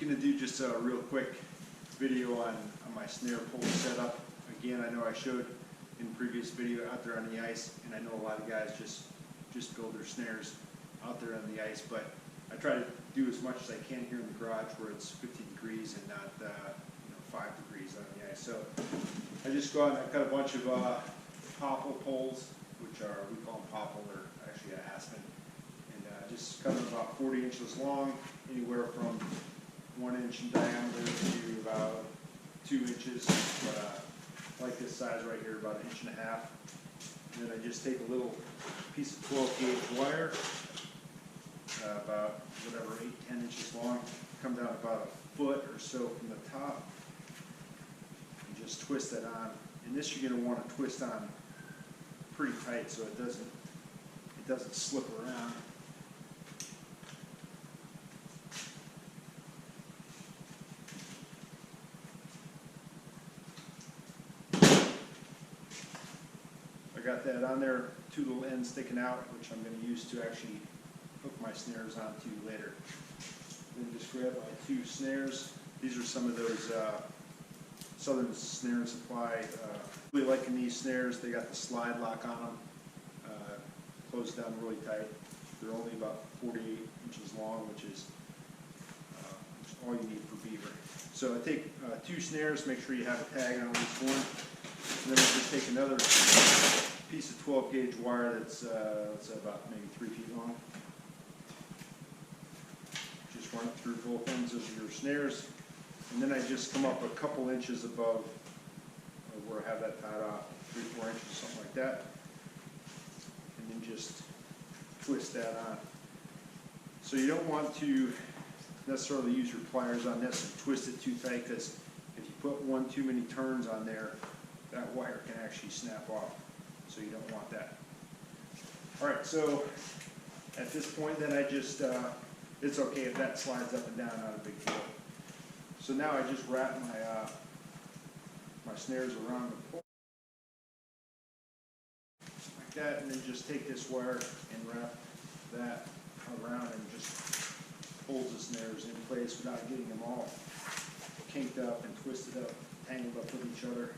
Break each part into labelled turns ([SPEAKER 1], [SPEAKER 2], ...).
[SPEAKER 1] Going to do just a real quick video on my snare pole setup. Again, I know I showed in previous video out there on the ice, and I know a lot of guys just build their snares out there on the ice, but I try to do as much as I can here in the garage where it's 50 degrees and not 5 degrees on the ice. So I just go out and I've got a bunch of popple poles, which are, we call them popple, they're actually an aspen, and just cut them about 40 inches long, anywhere from 1 inch in diameter to about 2 inches, but like this size right here, about 1.5 inches. And then I just take a little piece of 12 gauge wire, about whatever, 8-10 inches long, come down about a foot or so from the top, and just twist that on. And this you're going to want to twist on pretty tight so it doesn't slip around. I got that on there, 2 little ends sticking out, which I'm going to use to actually hook my snares onto later. Then just grab my 2 snares. These are some of those Southern Snare Supply. Really liking these snares. They got the slide lock on them. Close down really tight. They're only about 48 inches long, which is all you need for Beaver. So I take 2 snares, make sure you have a tag on each one. And then I just take another piece of 12 gauge wire that's about maybe 3 feet long. Just run it through both ends of your snares. And then I just come up a couple inches above where I have that tied off, 3-4 inches, something like that. And then just twist that on. So you don't want to necessarily use your pliers on this and twist it too tight, because if you put one too many turns on there, that wire can actually snap off. So you don't want that. Alright, so at this point then I just, it's okay if that slides up and down, not a big deal. So now I just wrap my snares around the pole like that, and then just take this wire and wrap that around and just hold the snares in place without getting them all kinked up and twisted up, tangled up with each other.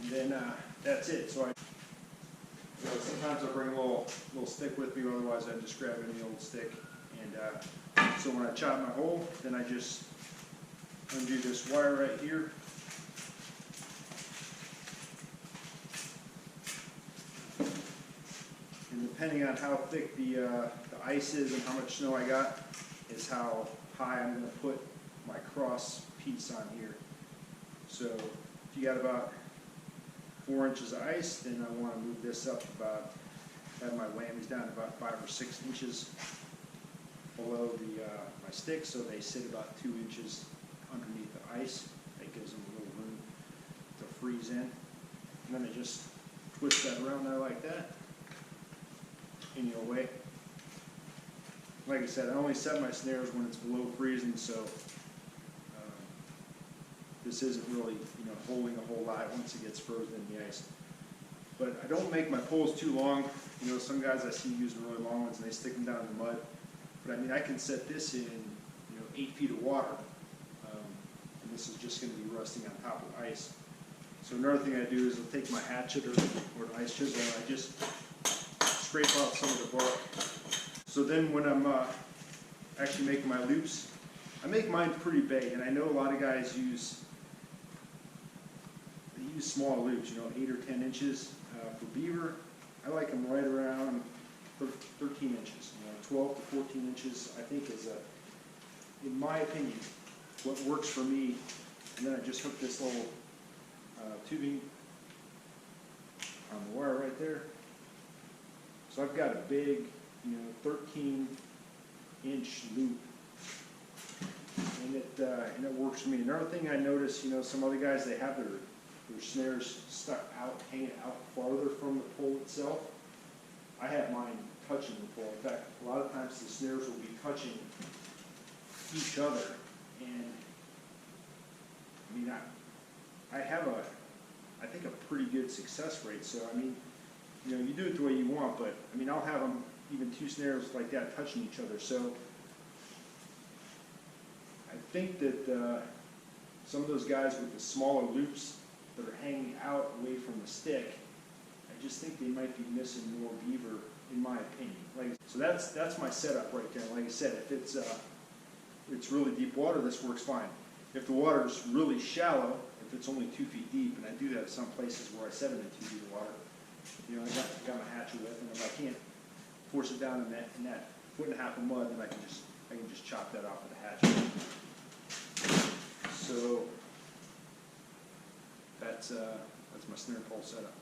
[SPEAKER 1] And then that's it. So sometimes I bring a little stick with me, otherwise I just grab any old stick. And so when I chop my hole, then I just undo this wire right here. And depending on how thick the ice is and how much snow I got, is how high I'm going to put my cross piece on here. So if you got about 4 inches of ice, then I want to move this up about, have my whammies down about 5 or 6 inches below my stick, so they sit about 2 inches underneath the ice. That gives them a little room to freeze in. And then I just twist that around there like that, in your way. Like I said, I only set my snares when it's below freezing, so this isn't really, holding a whole lot once it gets frozen in the ice. But I don't make my poles too long. Some guys I see using really long ones and they stick them down in the mud. But I mean, I can set this in, 8 feet of water, and this is just going to be resting on top of ice. So another thing I do is I'll take my hatchet or an ice chisel and I just scrape out some of the bark. So then when I'm actually making my loops, I make mine pretty big, and I know a lot of guys use small loops, 8 or 10 inches. For Beaver, I like them right around 13 inches. 12 to 14 inches, I think, is in my opinion, what works for me. And then I just hook this little tubing on the wire right there. So I've got a big, 13-inch loop. And it works for me. Another thing I notice, some other guys, they have their snares stuck out, hanging out farther from the pole itself. I have mine touching the pole. In fact, a lot of times the snares will be touching each other. And I mean, I have I think a pretty good success rate. So I mean, you do it the way you want, but I mean, I'll have them even 2 snares like that touching each other. So think that some of those guys with the smaller loops that are hanging out away from the stick, I just think they might be missing more beaver, in my opinion. So that's my setup right there. Like I said, if it's really deep water, this works fine. If the water is really shallow, if it's only 2 feet deep, and I do that at some places where I set them in 2 feet of water, you know, I got my hatchet with, and if I can't force it down in that 1.5 foot of mud, then I can just chop that off with a hatchet. So that's my snare pole setup.